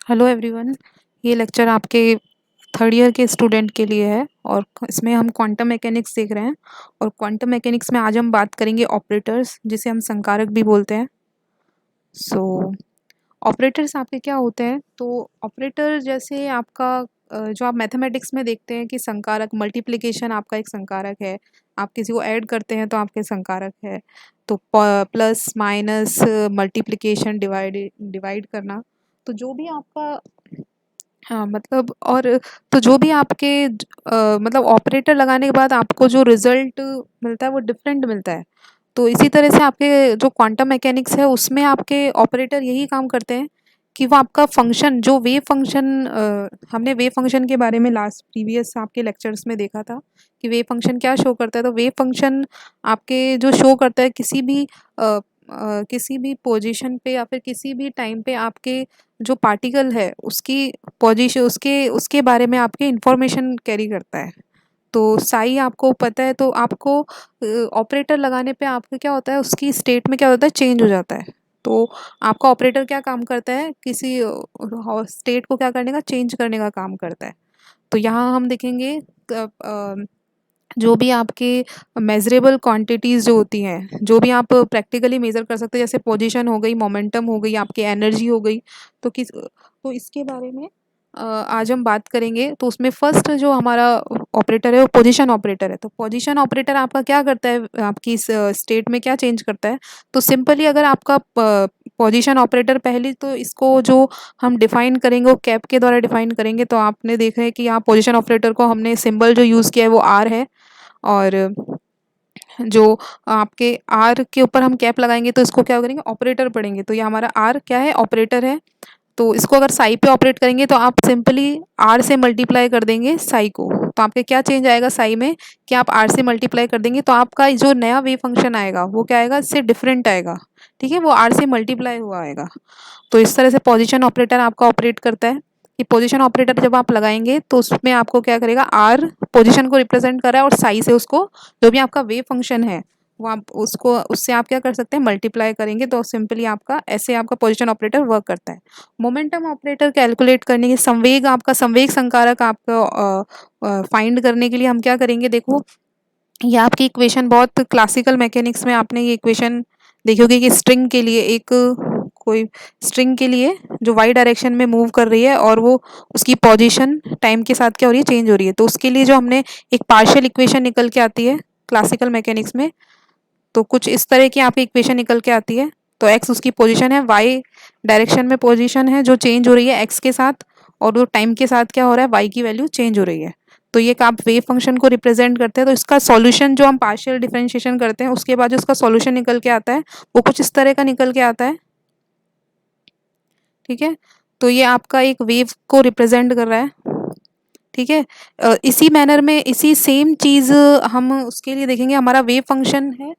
Hello everyone. ये lecture आपके third year के स्टूडेंट के लिए है और इसमें हम क्वांटम मैकेनिक्स देख रहे हैं। और क्वांटम मैकेनिक्स में आज हम बात करेंगे ऑपरेटर्स, जिसे हम संकारक भी बोलते हैं। सो ऑपरेटर्स आपके क्या होते हैं? तो ऑपरेटर जैसे आपका जो आप मैथमेटिक्स में देखते हैं कि संकारक मल्टीप्लिकेशन आपका एक संकारक है। आप किसी को ऐड करते हैं तो आपके संकारक है। तो plus minus multiplication divide divide करना, तो जो भी आपका हाँ, मतलब और तो जो भी आपके मतलब ऑपरेटर लगाने के बाद आपको जो रिजल्ट मिलता है वो डिफरेंट मिलता है। तो इसी तरह से आपके जो क्वांटम मैकेनिक्स है उसमें आपके ऑपरेटर यही काम करते हैं कि वो आपका फंक्शन, जो वेव फंक्शन, हमने वेव फंक्शन के बारे में लास्ट प्रीवियस आपके लेक्चर्स में देखा था कि वेव फंक्शन क्या शो करता है। तो वेव फंक्शन आपके जो शो करता है किसी भी पोजीशन पे या फिर किसी भी टाइम पे आपके जो पार्टिकल है उसकी पोजीशन, उसके बारे में आपके इंफॉर्मेशन कैरी करता है। तो साई आपको पता है, तो आपको ऑपरेटर लगाने पे आपका क्या होता है, उसकी स्टेट में क्या होता है, चेंज हो जाता है। तो आपका ऑपरेटर क्या काम करता है, किसी स्टेट को क्या करने का, चेंज करने का काम करता है। तो यहाँ हम देखेंगे जो भी आपके मेजरेबल क्वांटिटीज़ जो होती हैं, जो भी आप प्रैक्टिकली मेज़र कर सकते हैं, जैसे पोजीशन हो गई, मोमेंटम हो गई, आपकी एनर्जी हो गई। तो इसके बारे में आज हम बात करेंगे। तो उसमें फर्स्ट जो हमारा ऑपरेटर है वो पोजीशन ऑपरेटर है। तो पोजीशन ऑपरेटर आपका क्या करता है, आपकी इस स्टेट में क्या चेंज करता है? तो सिंपली अगर आपका पोजीशन ऑपरेटर, पहले तो इसको जो हम डिफाइन करेंगे वो कैप के द्वारा डिफाइन करेंगे। तो आपने देखा है कि यहाँ पोजीशन ऑपरेटर को हमने सिंबल जो यूज़ किया है वो आर है। और जो आपके आर के ऊपर हम कैप लगाएंगे तो इसको क्या करेंगे, ऑपरेटर पढ़ेंगे। तो ये हमारा आर क्या है, ऑपरेटर है। तो इसको अगर साई पे ऑपरेट करेंगे तो आप सिंपली आर से मल्टीप्लाई कर देंगे साई को। तो आपके क्या चेंज आएगा साई में, कि आप आर से मल्टीप्लाई कर देंगे तो आपका जो नया वेव फंक्शन आएगा वो क्या आएगा, इससे डिफरेंट आएगा। ठीक है, वो आर से मल्टीप्लाई हुआ आएगा। तो इस तरह से पोजीशन ऑपरेटर आपका ऑपरेट करता है। कि पोजीशन ऑपरेटर जब आप लगाएंगे तो उसमें आपको क्या करेगा, आर पोजीशन को रिप्रेजेंट कर रहा है और साई से उसको, जो भी आपका वेव फंक्शन है वो आप उसको, उससे आप क्या कर सकते हैं, मल्टीप्लाई करेंगे। तो सिंपली आपका ऐसे आपका पोजीशन ऑपरेटर वर्क करता है। मोमेंटम ऑपरेटर कैलकुलेट करने के, संवेग, आपका संवेग संकारक आपका फाइंड करने के लिए हम क्या करेंगे, देखो ये आपकी इक्वेशन बहुत क्लासिकल मैकेनिक्स में आपने ये इक्वेशन देखी होगी कि स्ट्रिंग के लिए एक, कोई स्ट्रिंग के लिए जो वाई डायरेक्शन में मूव कर रही है और वो उसकी पोजीशन टाइम के साथ क्या हो रही है, चेंज हो रही है। तो उसके लिए जो हमने एक पार्शियल इक्वेशन निकल के आती है क्लासिकल मैकेनिक्स में, तो कुछ इस तरह की आपकी इक्वेशन निकल के आती है। तो एक्स उसकी पोजीशन है, वाई डायरेक्शन में पोजीशन है जो चेंज हो रही है एक्स के साथ, और वो टाइम के साथ क्या हो रहा है, वाई की वैल्यू चेंज हो रही है। तो ये आप वेव फंक्शन को रिप्रेजेंट करते हैं। तो इसका सॉल्यूशन जो हम पार्शियल डिफरेंशिएशन करते हैं उसके बाद जो उसका सॉल्यूशन निकल के आता है वो कुछ इस तरह का निकल के आता है। ठीक है, तो ये आपका एक वेव को रिप्रेजेंट कर रहा है। ठीक है, इसी मैनर में इसी सेम चीज़ हम उसके लिए देखेंगे, हमारा वेव फंक्शन है।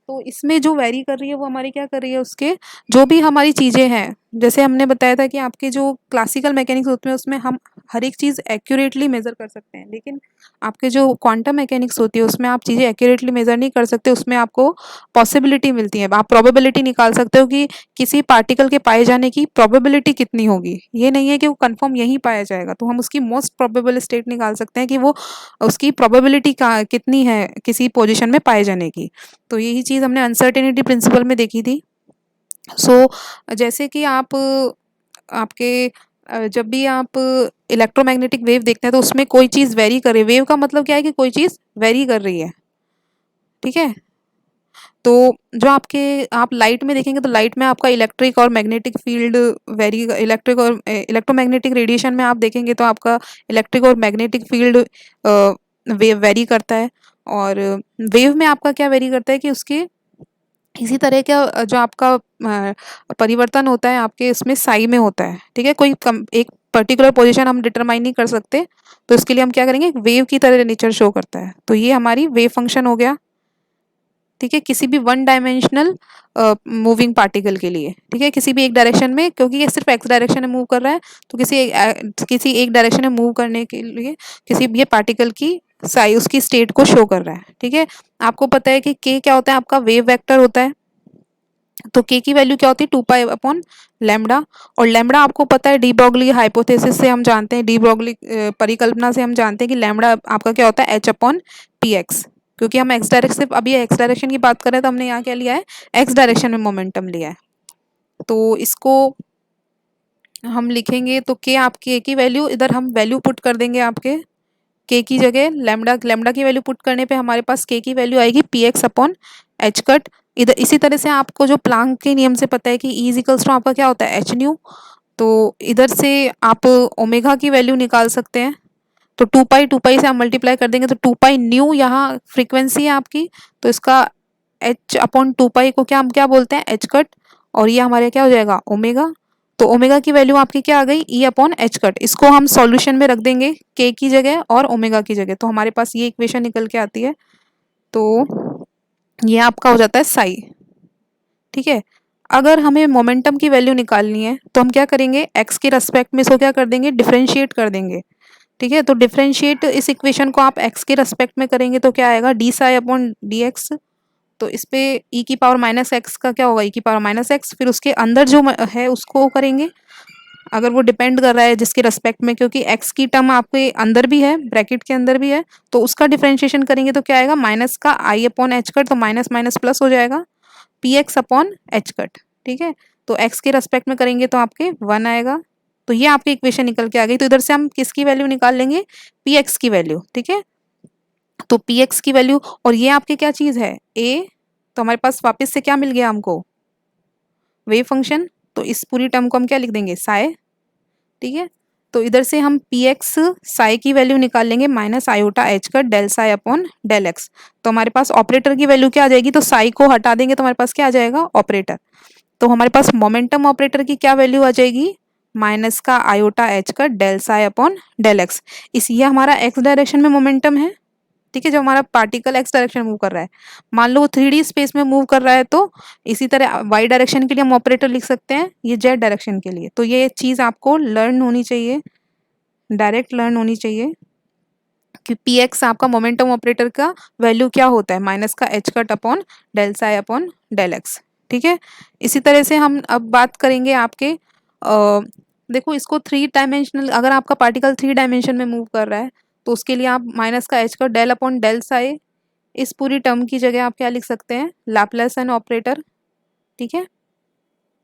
तो इसमें जो वेरी कर रही है वो हमारी क्या कर रही है, उसके जो भी हमारी चीज़ें हैं, जैसे हमने बताया था कि आपके जो क्लासिकल मैकेनिक्स होते हैं उसमें हम हर एक चीज़ एक्यूरेटली मेज़र कर सकते हैं, लेकिन आपके जो क्वांटम मैकेनिक्स होती है उसमें आप चीज़ें एक्यूरेटली मेज़र नहीं कर सकते। उसमें आपको पॉसिबिलिटी मिलती है, आप प्रोबेबिलिटी निकाल सकते हो कि किसी पार्टिकल के पाए जाने की प्रोबेबिलिटी कितनी होगी। ये नहीं है कि वो कंफर्म यहीं पाया जाएगा, तो हम उसकी मोस्ट प्रोबेबल स्टेट निकाल सकते हैं कि वो उसकी प्रोबेबिलिटी का कितनी है किसी पोजीशन में पाए जाने की। तो यही चीज़ हमने अनसर्टेनिटी प्रिंसिपल में देखी थी। सो जैसे कि आप आपके जब भी आप इलेक्ट्रोमैग्नेटिक वेव देखते हैं तो उसमें कोई चीज़ वेरी कर रही है। वेव का मतलब क्या है, कि कोई चीज़ वेरी कर रही है। ठीक है, तो जो आपके आप लाइट में देखेंगे तो लाइट में आपका इलेक्ट्रिक और मैग्नेटिक फील्ड वेरी, इलेक्ट्रिक और इलेक्ट्रोमैग्नेटिक रेडिएशन में आप देखेंगे तो आपका इलेक्ट्रिक और मैग्नेटिक फील्ड वेव वेरी करता है। और वेव में आपका क्या वेरी करता है, कि उसके इसी तरह का जो आपका परिवर्तन होता है आपके इसमें साई में होता है। ठीक है, एक पर्टिकुलर पोजीशन हम डिटरमाइन नहीं कर सकते, तो इसके लिए हम क्या करेंगे, वेव की तरह नेचर शो करता है। तो ये हमारी वेव फंक्शन हो गया। ठीक है, किसी भी वन डायमेंशनल मूविंग पार्टिकल के लिए। ठीक है, किसी भी एक डायरेक्शन में, क्योंकि ये सिर्फ एक्स डायरेक्शन में मूव कर रहा है, तो किसी एक डायरेक्शन में मूव करने के लिए किसी भी पार्टिकल की साई उसकी स्टेट को शो कर रहा है। ठीक है, आपको पता है कि के क्या होता है, आपका वेव वेक्टर होता है। तो के की वैल्यू क्या होती है 2 पाई अपॉन लैम्डा। और लैम्डा आपको पता है डी ब्रॉगली हाइपोथेसिस से हम जानते हैं, डी ब्रॉगली परिकल्पना से हम जानते हैं कि लैम्डा आपका क्या होता है h/px। क्योंकि हम एक्स डायरेक्शन, अभी एक्स डायरेक्शन की बात करें तो हमने यहाँ क्या लिया है, एक्स डायरेक्शन में मोमेंटम लिया है। तो इसको हम लिखेंगे तो के आपकी की वैल्यू, इधर हम वैल्यू पुट कर देंगे आपके के की जगह लैम्डा, लैम्डा की वैल्यू पुट करने पे हमारे पास के की वैल्यू आएगी px/h कट। इधर इसी तरह से आपको जो प्लांक के नियम से पता है कि E इजिकल्स टू आपका क्या होता है एच न्यू। तो इधर से आप ओमेगा की वैल्यू निकाल सकते हैं। तो 2 पाई से आप मल्टीप्लाई कर देंगे तो 2 पाई न्यू यहाँ फ्रीक्वेंसी है आपकी। तो इसका h/2 पाई को क्या हम क्या बोलते हैं एच कट। और ये हमारे क्या हो जाएगा ओमेगा। तो ओमेगा की वैल्यू आपकी क्या आ गई E/h कट। इसको हम सॉल्यूशन में रख देंगे के की जगह और ओमेगा की जगह, तो हमारे पास ये इक्वेशन निकल के आती है। तो ये आपका हो जाता है साई। ठीक है। अगर हमें मोमेंटम की वैल्यू निकालनी है तो हम क्या करेंगे, एक्स के रेस्पेक्ट में इसको क्या कर देंगे, डिफरेंशिएट कर देंगे। ठीक है। तो डिफरेंशिएट इस इक्वेशन को आप एक्स के रेस्पेक्ट में करेंगे तो क्या आएगा d/dx। तो इस पे e⁻⁻x का क्या होगा, e⁻⁻x, फिर उसके अंदर जो है उसको करेंगे, अगर वो डिपेंड कर रहा है जिसके रेस्पेक्ट में, क्योंकि एक्स की टर्म आपके अंदर भी है, ब्रैकेट के अंदर भी है, तो उसका डिफरेंशिएशन करेंगे तो क्या आएगा माइनस का i/h कट। तो माइनस माइनस प्लस हो जाएगा px/h कट। ठीक है। तो एक्स के रेस्पेक्ट में करेंगे तो आपके 1 आएगा। तो ये आपकी इक्वेशन निकल के आ गई। तो इधर से हम किसकी वैल्यू निकाल लेंगे, px की वैल्यू। ठीक है। तो px की वैल्यू, और ये आपके क्या चीज है a। तो हमारे पास वापस से क्या मिल गया हमको, वेव फंक्शन। तो इस पूरी टर्म को हम क्या लिख देंगे साई। ठीक है। तो इधर से हम px साई की वैल्यू निकाल लेंगे माइनस आयोटा एच का del psi upon del x. तो हमारे पास ऑपरेटर की वैल्यू क्या आ जाएगी, तो साई को हटा देंगे तो हमारे पास क्या आ जाएगा ऑपरेटर। तो हमारे पास मोमेंटम ऑपरेटर की क्या वैल्यू आ जाएगी, माइनस का आयोटा एच का del psi upon del x. इस ये हमारा एक्स डायरेक्शन में मोमेंटम है। ठीक है। जो हमारा पार्टिकल एक्स डायरेक्शन में मूव कर रहा है, मान लो वो 3D स्पेस में मूव कर रहा है, तो इसी तरह वाई डायरेक्शन के लिए हम ऑपरेटर लिख सकते हैं, ये जेड डायरेक्शन के लिए। तो ये चीज़ आपको लर्न होनी चाहिए, डायरेक्ट लर्न होनी चाहिए कि पी एक्स आपका मोमेंटम ऑपरेटर का वैल्यू क्या होता है, माइनस का H cut upon del psi upon del x. ठीक है। इसी तरह से हम अब बात करेंगे आपके देखो इसको 3 डायमेंशनल, अगर आपका पार्टिकल 3 डायमेंशन में मूव कर रहा है तो उसके लिए आप माइनस का एच का डेल अपॉन डेल साई, इस पूरी टर्म की जगह आप क्या लिख सकते हैं लैप्लासियन ऑपरेटर। ठीक है।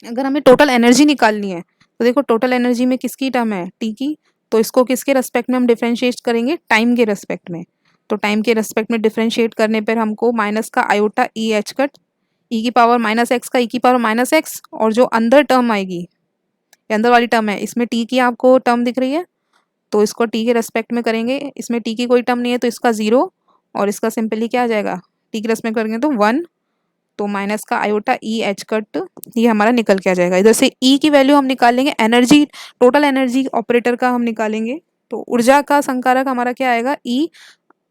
अगर हमें टोटल एनर्जी निकालनी है तो देखो टोटल एनर्जी में किसकी टर्म है टी की। तो इसको किसके रेस्पेक्ट में हम डिफरेंशिएट करेंगे, टाइम के रेस्पेक्ट में। तो टाइम के रेस्पेक्ट में डिफरेंशिएट करने पर हमको माइनस का iota E H cut e⁻⁻x का e⁻⁻x, और जो अंदर टर्म आएगी, ये अंदर वाली टर्म है, इसमें टी की आपको टर्म दिख रही है, तो इसको टी के रेस्पेक्ट में करेंगे। इसमें टी की कोई टर्म नहीं है तो इसका 0, और इसका सिंपली क्या आ जाएगा टी के रेस्पेक्ट करेंगे तो 1। तो माइनस का आयोटा ई एच कट ये हमारा निकल के आ जाएगा। इधर से ई की वैल्यू हम निकालेंगे, एनर्जी टोटल एनर्जी ऑपरेटर का हम निकालेंगे। तो ऊर्जा का संकारक हमारा क्या आएगा ई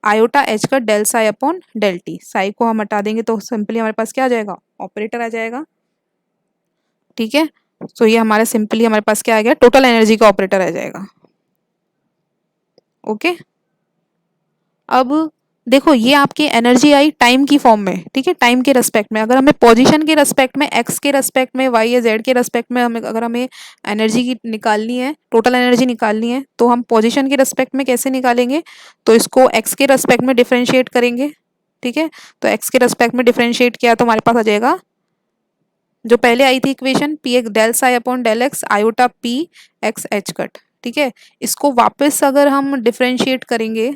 आयोटा एच का del psi upon del t. Psi को हम हटा देंगे तो सिंपली हमारे पास क्या आ जाएगा ऑपरेटर आ जाएगा। ठीक है। तो ये हमारा सिंपली हमारे पास क्या आ गया, टोटल एनर्जी का ऑपरेटर आ जाएगा। ओके। अब देखो ये आपकी एनर्जी आई टाइम की फॉर्म में। ठीक है। टाइम के रेस्पेक्ट में, अगर हमें पोजीशन के रेस्पेक्ट में, एक्स के रेस्पेक्ट में, वाई या जेड के रेस्पेक्ट में हमें, अगर हमें एनर्जी की निकालनी है, टोटल एनर्जी निकालनी है, तो हम पोजीशन के रेस्पेक्ट में कैसे निकालेंगे, तो इसको एक्स के रेस्पेक्ट में डिफरेंशिएट करेंगे। ठीक है। तो एक्स के रेस्पेक्ट में डिफरेंशिएट किया तो हमारे पास आ जाएगा जो पहले आई थी equation p x del psi upon del x iota p x h cut. ठीक है। इसको वापस अगर हम डिफरेंशिएट करेंगे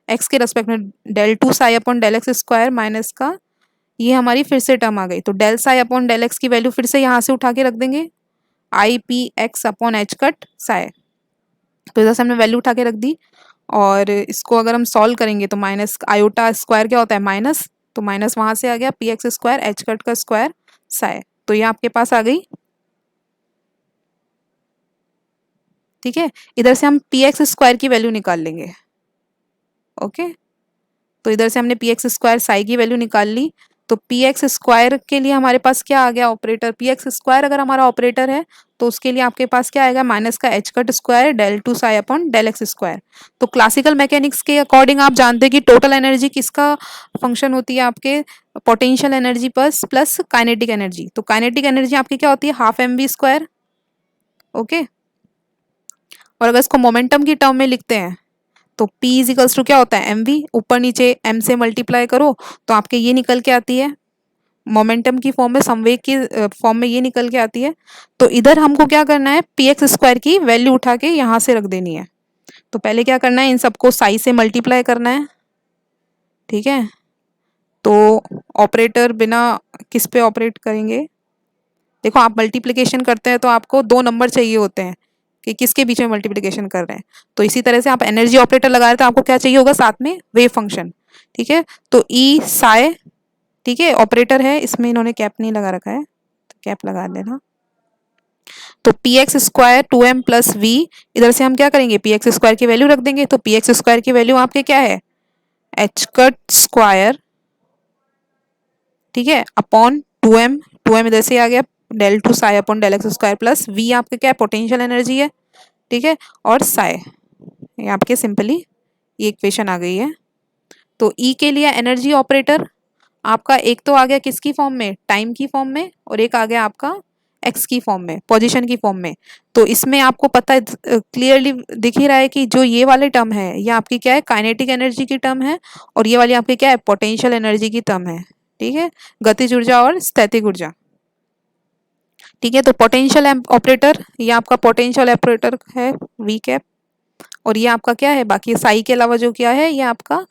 एक्स के रेस्पेक्ट में, del two psi upon del x square minus का, ये हमारी फिर से टर्म आ गई, तो del psi upon del x की वैल्यू फिर से यहाँ से उठा के रख देंगे i p x upon h cut psi. तो इधर से हमने वैल्यू उठा के रख दी, और इसको अगर हम सॉल्व करेंगे तो माइनस आयोटा स्क्वायर क्या होता है माइनस, तो माइनस वहां से आ गया P x square h cut का स्क्वायर साई। तो ये आपके पास आ गई। ठीक है। इधर से हम पी एक्स स्क्वायर की वैल्यू निकाल लेंगे। ओके। तो इधर से हमने पी एक्स स्क्वायर साई की वैल्यू निकाल ली। तो पी एक्स स्क्वायर के लिए हमारे पास क्या आ गया ऑपरेटर, पी एक्स स्क्वायर अगर हमारा ऑपरेटर है तो उसके लिए आपके पास क्या आएगा, माइनस का H cut square del two psi upon del x square. तो क्लासिकल मैकेनिक्स के अकॉर्डिंग आप जानते हैं कि टोटल एनर्जी किसका फंक्शन होती है, आपके potential energy plus plus kinetic energy. तो काइनेटिक एनर्जी आपकी क्या होती है, half m v square. Okay, और अगर इसको मोमेंटम की टर्म में लिखते हैं तो P इजिकल्स टू क्या होता है, एम वी, ऊपर नीचे m से मल्टीप्लाई करो तो आपके ये निकल के आती है मोमेंटम की फॉर्म में, संवेग की फॉर्म में ये निकल के आती है। तो इधर हमको क्या करना है, पी एक्स स्क्वायर की वैल्यू उठा के यहाँ से रख देनी है। तो पहले क्या करना है, इन सबको साई से मल्टीप्लाई करना है। ठीक है, तो ऑपरेटर बिना किस पे ऑपरेट करेंगे, देखो आप मल्टीप्लिकेशन करते हैं तो आपको दो नंबर चाहिए होते हैं कि किसके बीच में मल्टीप्लिकेशन कर रहे हैं। तो इसी तरह से आप एनर्जी ऑपरेटर लगा रहे हैं तो आपको क्या चाहिए होगा, साथ में वेव फंक्शन। ठीक है, तो ई साई, ठीक है, ऑपरेटर है, इसमें इन्होंने कैप नहीं लगा रखा है तो कैप लगा देना। तो p x square two m plus v, इधर से हम क्या करेंगे, पी एक्स स्क्वायर की वैल्यू रख देंगे। तो पी एक्स स्क्वायर की वैल्यू आपके क्या है, एच कट स्क्वायर, ठीक है, अपॉन टू एम इधर से आ गया, del two psi upon del x square plus v आपके क्या है, पोटेंशियल एनर्जी है। ठीक है, और साई, ये आपके सिंपली ये इक्वेशन आ गई है। तो ई के लिए एनर्जी ऑपरेटर आपका एक तो आ गया किसकी फॉर्म में, टाइम की फॉर्म में, और एक आ गया आपका एक्स की फॉर्म में, पोजीशन की फॉर्म में। तो इसमें आपको पता है, क्लियरली दिख ही रहा है कि जो ये वाले टर्म है ये आपकी क्या है, काइनेटिक एनर्जी की टर्म है, और ये वाली आपकी क्या है, पोटेंशियल एनर्जी की टर्म है। ठीक है, गतिज ऊर्जा और स्थैतिक ऊर्जा। ठीक है, तो पोटेंशियल ऑपरेटर, ये आपका पोटेंशियल ऑपरेटर है वी कैप, और ये आपका क्या है, बाकी साई के अलावा जो क्या है, ये आपका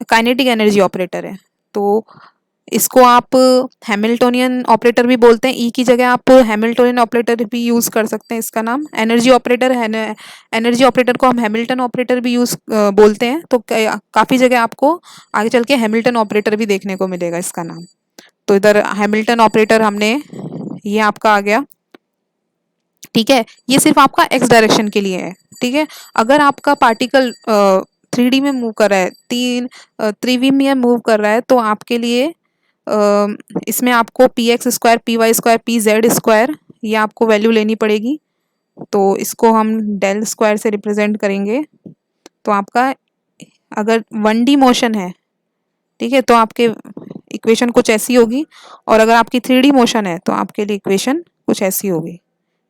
काइनेटिक एनर्जी ऑपरेटर है। तो इसको आप हैमिल्टोनियन ऑपरेटर भी बोलते हैं, ई की जगह आप हैमिल्टोनियन ऑपरेटर भी यूज़ कर सकते हैं, इसका नाम एनर्जी ऑपरेटर है। एनर्जी ऑपरेटर को हम हैमिल्टन ऑपरेटर भी बोलते हैं। तो काफ़ी जगह आपको आगे चल के हैमिल्टन ऑपरेटर भी देखने को मिलेगा इसका नाम। तो इधर हैमिल्टन ऑपरेटर हमने, ये आपका आ गया। ठीक है, ये सिर्फ आपका एक्स डायरेक्शन के लिए है। ठीक है, अगर आपका पार्टिकल 3D में मूव कर रहा है, त्रिविमीय मूव कर रहा है, तो आपके लिए इसमें आपको p x square, p y square, p z square, ये आपको वैल्यू लेनी पड़ेगी। तो इसको हम डेल स्क्वायर से रिप्रेजेंट करेंगे। तो आपका अगर 1D मोशन है, ठीक है, तो आपके इक्वेशन कुछ ऐसी होगी, और अगर आपकी 3D मोशन है तो आपके लिए इक्वेशन कुछ ऐसी होगी।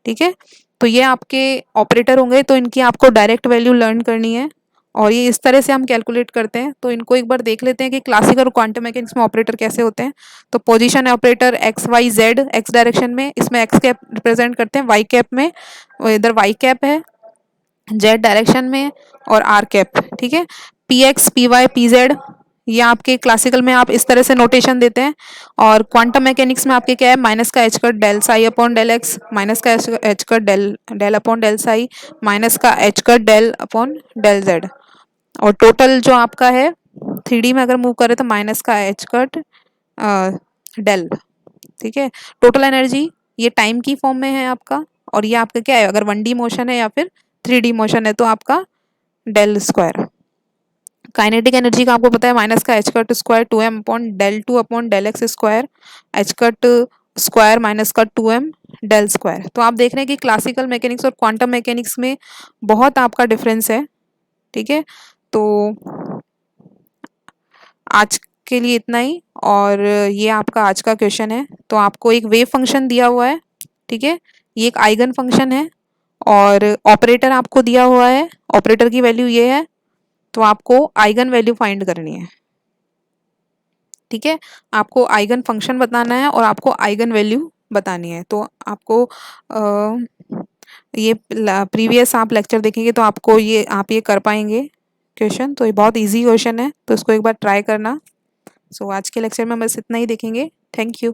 ठीक है, तो ये आपके ऑपरेटर होंगे, तो इनकी आपको डायरेक्ट वैल्यू लर्न करनी है, और ये इस तरह से हम कैलकुलेट करते हैं। तो इनको एक बार देख लेते हैं कि क्लासिकल और क्वांटम मैकेनिक्स में ऑपरेटर कैसे होते हैं। तो position operator x y z, x direction में, इसमें एक्स कैप रिप्रेजेंट करते हैं, वाई कैप में इधर वाई कैप है, जेड डायरेक्शन में, और आर कैप। ठीक है, p x, p y, p z, ये आपके क्लासिकल में आप इस तरह से नोटेशन देते हैं, और क्वांटम मैकेनिक्स में आपके क्या है, माइनस का H cut del psi upon del X, minus का H cut del del upon del psi, minus का H cut del upon del Z, और टोटल जो आपका है 3D में अगर मूव करे तो माइनस का एच कट डेल। ठीक है, टोटल एनर्जी ये टाइम की फॉर्म में है आपका, और ये आपका क्या है, अगर 1D मोशन है या फिर 3D मोशन है तो आपका डेल स्क्वायर। काइनेटिक एनर्जी का आपको पता है, माइनस का H cut square two m upon del two upon del x square, h cut square minus का टू एम डेल स्क्वायर। तो आप देख रहे हैं कि क्लासिकल मैकेनिक्स और क्वांटम मैकेनिक्स में बहुत आपका डिफरेंस है। ठीक है, तो आज के लिए इतना ही, और ये आपका आज का क्वेश्चन है। तो आपको एक वेव फंक्शन दिया हुआ है, ठीक है, ये एक आइगन फंक्शन है, और ऑपरेटर आपको दिया हुआ है, ऑपरेटर की वैल्यू ये है, तो आपको आइगन वैल्यू फाइंड करनी है। ठीक है, आपको आइगन फंक्शन बताना है और आपको आइगन वैल्यू बतानी है। तो आपको ये प्रीवियस आप लेक्चर देखेंगे तो आपको ये आप ये कर पाएंगे क्वेश्चन। तो ये बहुत इजी क्वेश्चन है, तो इसको एक बार ट्राई करना। सो आज के लेक्चर में बस इतना ही देखेंगे। Thank you.